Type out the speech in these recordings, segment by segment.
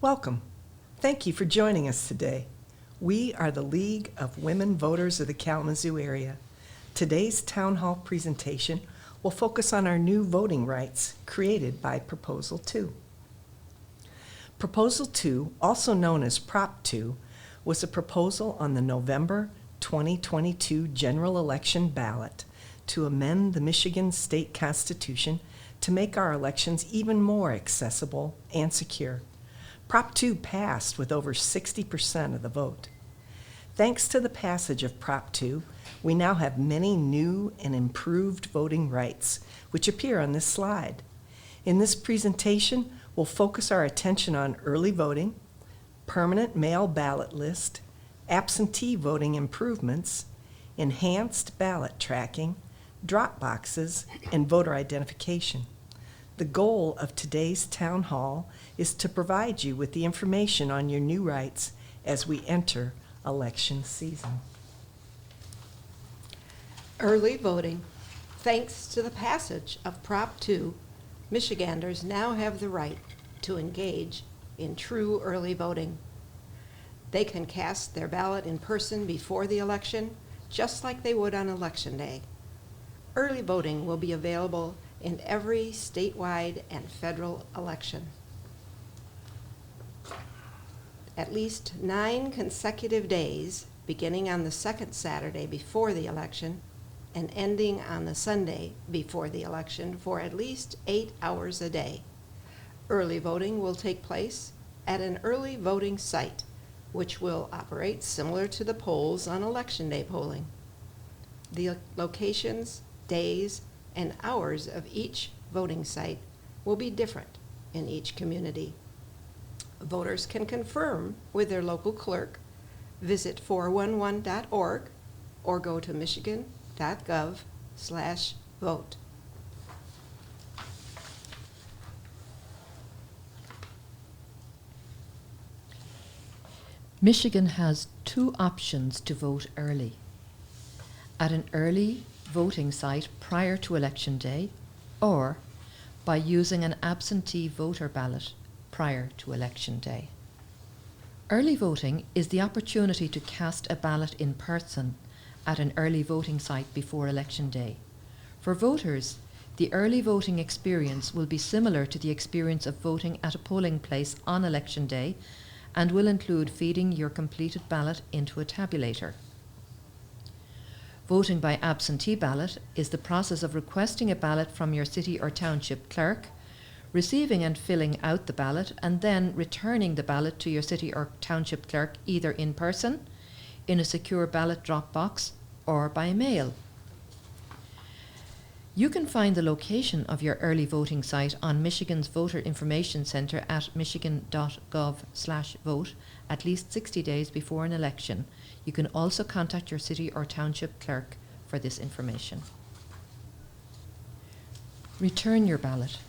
Welcome. Thank you for joining us today. We are the League of Women Voters of the Kalamazoo area. Today's town hall presentation will focus on our new voting rights created by Proposal 2. Proposal 2, also known as Prop 2, was a proposal on the November 2022 general election ballot to amend the Michigan State Constitution to make our elections even more accessible and secure. Prop 2 passed with over 60% of the vote. Thanks to the passage of Prop 2, we now have many new and improved voting rights, which appear on this slide. In this presentation, we'll focus our attention on early voting, permanent mail ballot list, absentee voting improvements, enhanced ballot tracking, drop boxes, and voter identification. The goal of today's town hall is to provide you with the information on your new rights as we enter election season. Early voting. Thanks to the passage of Prop 2, Michiganders now have the right to engage in true early voting. They can cast their ballot in person before the election, just like they would on Election Day. Early voting will be available in every statewide and federal election. At least 9 consecutive days, beginning on the second Saturday before the election and ending on the Sunday before the election for at least 8 hours a day. Early voting will take place at an early voting site, which will operate similar to the polls on Election Day polling. The locations, days, and hours of each voting site will be different in each community. Voters can confirm with their local clerk, visit 411.org, or go to michigan.gov/vote. Michigan has 2 options to vote early: at an early voting site prior to Election Day, or by using an absentee voter ballot prior to Election Day. Early voting is the opportunity to cast a ballot in person at an early voting site before Election Day. For voters, the early voting experience will be similar to the experience of voting at a polling place on Election Day and will include feeding your completed ballot into a tabulator. Voting by absentee ballot is the process of requesting a ballot from your city or township clerk, receiving and filling out the ballot, and then returning the ballot to your city or township clerk either in person, in a secure ballot drop box, or by mail. You can find the location of your early voting site on Michigan's Voter Information Center at michigan.gov/vote at least 60 days before an election. You can also contact your city or township clerk for this information. Return your ballot.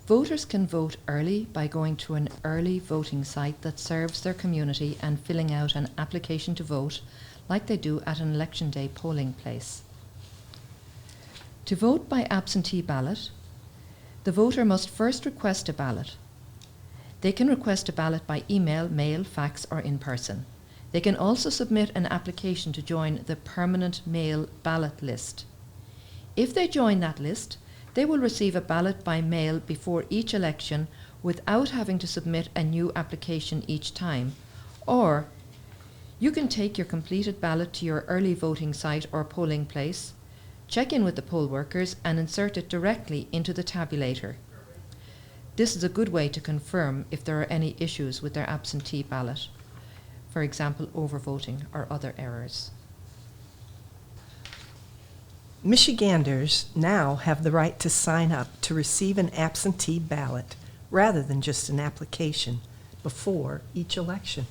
Voters can vote early by going to an early voting site that serves their community and filling out an application to vote like they do at an Election Day polling place. To vote by absentee ballot, the voter must first request a ballot. They can request a ballot by email, mail, fax, or in person. They can also submit an application to join the permanent mail ballot list. If they join that list, they will receive a ballot by mail before each election without having to submit a new application each time. Or you can take your completed ballot to your early voting site or polling place, check in with the poll workers, and insert it directly into the tabulator. This is a good way to confirm if there are any issues with their absentee ballot, for example, overvoting or other errors. Michiganders now have the right to sign up to receive an absentee ballot rather than just an application before each election.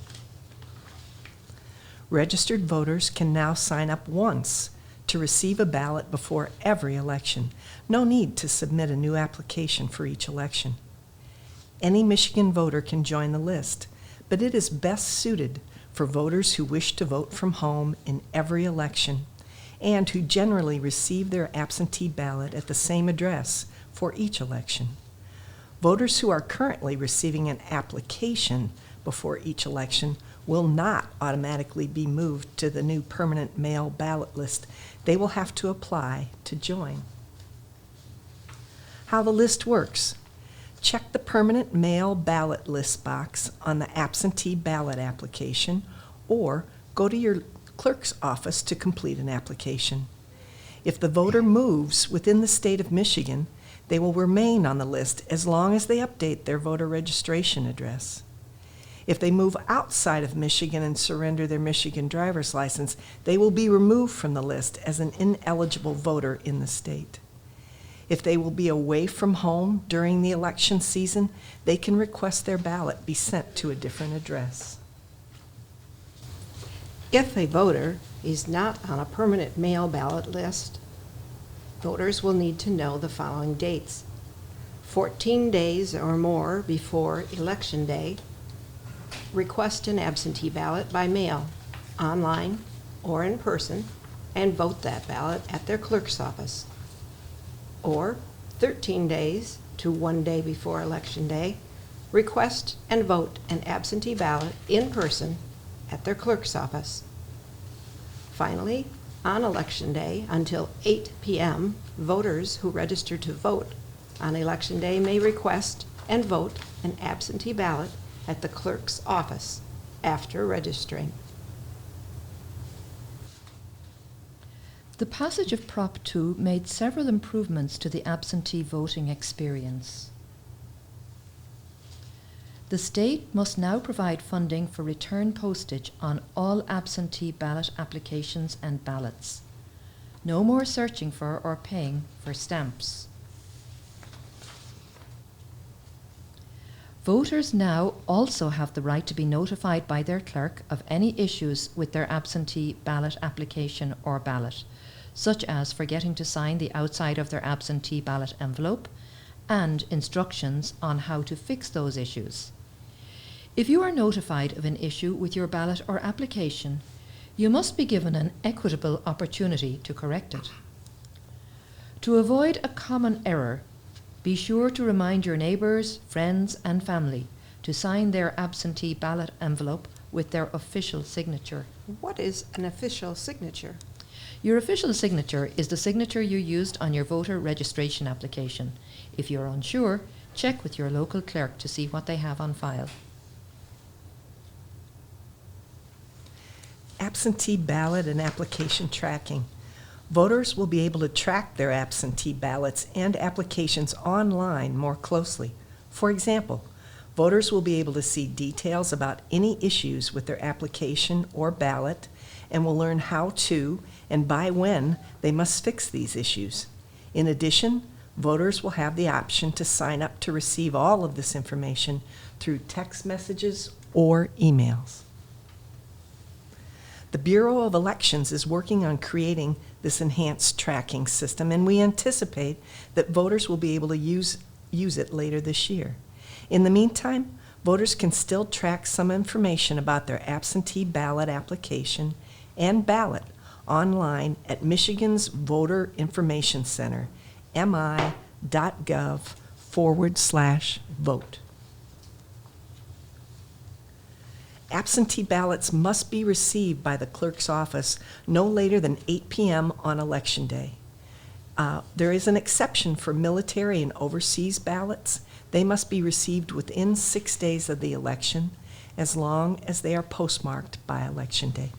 Registered voters can now sign up once to receive a ballot before every election. No need to submit a new application for each election. Any Michigan voter can join the list, but it is best suited for voters who wish to vote from home in every election and who generally receive their absentee ballot at the same address for each election. Voters who are currently receiving an application before each election will not automatically be moved to the new permanent mail ballot list. They will have to apply to join. How the list works. Check the permanent mail ballot list box on the absentee ballot application, or go to your clerk's office to complete an application. If the voter moves within the state of Michigan, they will remain on the list as long as they update their voter registration address. If they move outside of Michigan and surrender their Michigan driver's license, they will be removed from the list as an ineligible voter in the state. If they will be away from home during the election season, they can request their ballot be sent to a different address. If a voter is not on a permanent mail ballot list, voters will need to know the following dates: 14 days or more before Election Day, request an absentee ballot by mail, online, or in person, and vote that ballot at their clerk's office. Or 13 days to 1 day before Election Day, request and vote an absentee ballot in person at their clerk's office. Finally, on Election Day until 8 p.m., voters who register to vote on Election Day may request and vote an absentee ballot at the clerk's office after registering. The passage of Prop 2 made several improvements to the absentee voting experience. The state must now provide funding for return postage on all absentee ballot applications and ballots. No more searching for or paying for stamps. Voters now also have the right to be notified by their clerk of any issues with their absentee ballot application or ballot, such as forgetting to sign the outside of their absentee ballot envelope, and instructions on how to fix those issues. If you are notified of an issue with your ballot or application, you must be given an equitable opportunity to correct it. To avoid a common error, be sure to remind your neighbours, friends, and family to sign their absentee ballot envelope with their official signature. What is an official signature? Your official signature is the signature you used on your voter registration application. If you're unsure, check with your local clerk to see what they have on file. Absentee ballot and application tracking. Voters will be able to track their absentee ballots and applications online more closely. For example, voters will be able to see details about any issues with their application or ballot and will learn how to and by when they must fix these issues. In addition, voters will have the option to sign up to receive all of this information through text messages or emails. The Bureau of Elections is working on creating this enhanced tracking system, and we anticipate that voters will be able to use it later this year. In the meantime, voters can still track some information about their absentee ballot application and ballot online at Michigan's Voter Information Center, mi.gov/vote. Absentee ballots must be received by the clerk's office no later than 8 p.m. on Election Day. There is an exception for military and overseas ballots. They must be received within 6 days of the election, as long as they are postmarked by Election Day.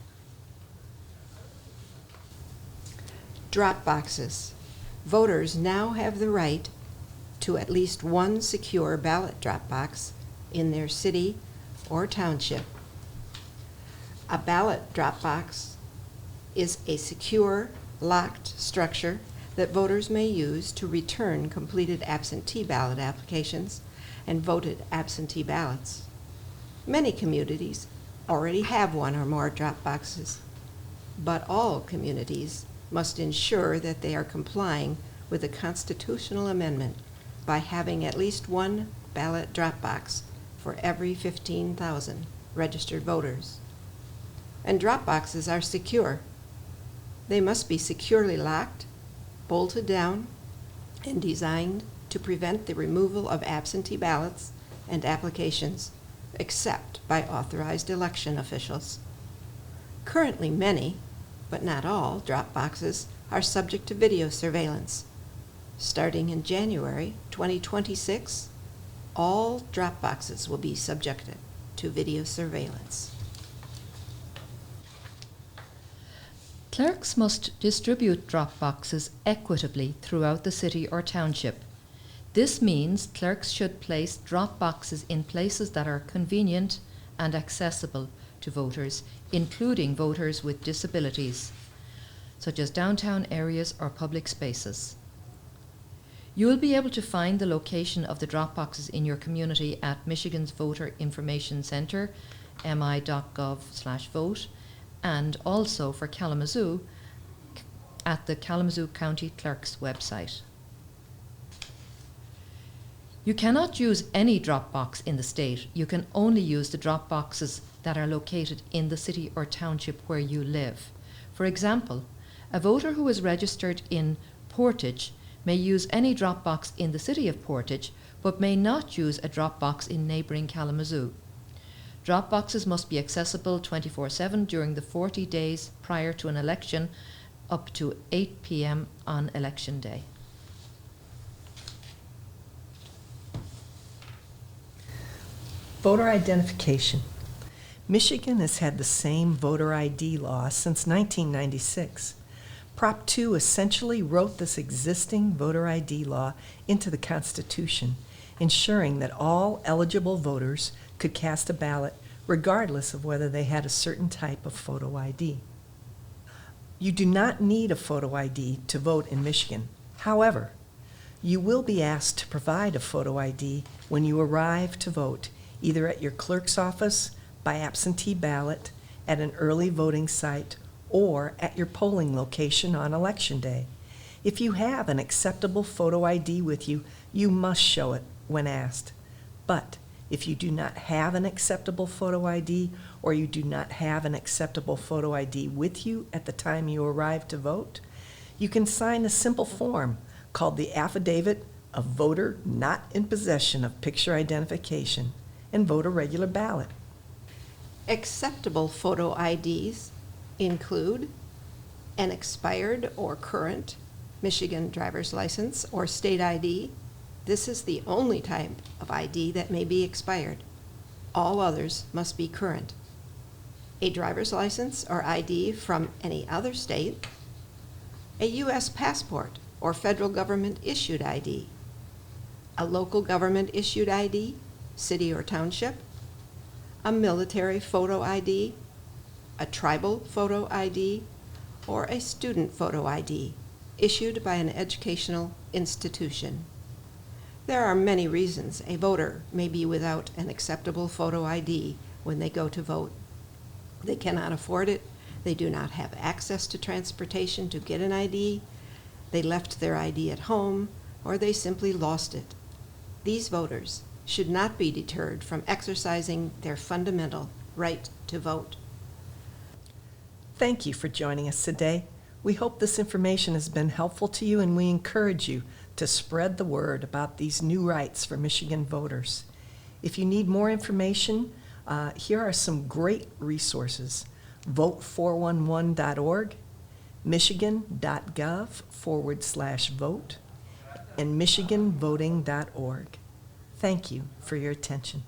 Drop boxes. Voters now have the right to at least one secure ballot drop box in their city or township. A ballot drop box is a secure, locked structure that voters may use to return completed absentee ballot applications and voted absentee ballots. Many communities already have one or more drop boxes, but all communities must ensure that they are complying with the constitutional amendment by having at least one ballot drop box for every 15,000 registered voters. And drop boxes are secure. They must be securely locked, bolted down, and designed to prevent the removal of absentee ballots and applications, except by authorized election officials. Currently, many, but not all, drop boxes are subject to video surveillance. Starting in January 2026, all drop boxes will be subjected to video surveillance. Clerks must distribute drop boxes equitably throughout the city or township. This means clerks should place drop boxes in places that are convenient and accessible to voters, including voters with disabilities, such as downtown areas or public spaces. You will be able to find the location of the drop boxes in your community at Michigan's Voter Information Center, mi.gov/vote, and also for Kalamazoo at the Kalamazoo County Clerk's website. You cannot use any drop box in the state. You can only use the drop boxes that are located in the city or township where you live. For example, a voter who is registered in Portage may use any drop box in the city of Portage, but may not use a drop box in neighbouring Kalamazoo. Drop boxes must be accessible 24/7 during the 40 days prior to an election, up to 8 p.m. on election day. Voter identification. Michigan has had the same voter ID law since 1996. Prop 2 essentially wrote this existing voter ID law into the Constitution, ensuring that all eligible voters could cast a ballot regardless of whether they had a certain type of photo ID. You do not need a photo ID to vote in Michigan. However, you will be asked to provide a photo ID when you arrive to vote, either at your clerk's office, by absentee ballot, at an early voting site, or at your polling location on Election Day. If you have an acceptable photo ID with you, you must show it when asked. But if you do not have an acceptable photo ID, or you do not have an acceptable photo ID with you at the time you arrive to vote, you can sign a simple form called the Affidavit of Voter Not in Possession of Picture Identification and vote a regular ballot. Acceptable photo IDs include an expired or current Michigan driver's license or state ID. This is the only type of ID that may be expired. All others must be current. A driver's license or ID from any other state, a U.S. passport or federal government issued ID, a local government issued ID, city or township, a military photo ID, a tribal photo ID, or a student photo ID issued by an educational institution. There are many reasons a voter may be without an acceptable photo ID when they go to vote. They cannot afford it, they do not have access to transportation to get an ID, they left their ID at home, or they simply lost it. These voters should not be deterred from exercising their fundamental right to vote. Thank you for joining us today. We hope this information has been helpful to you, and we encourage you to spread the word about these new rights for Michigan voters. If you need more information, here are some great resources: vote411.org, michigan.gov/vote, and michiganvoting.org. Thank you for your attention.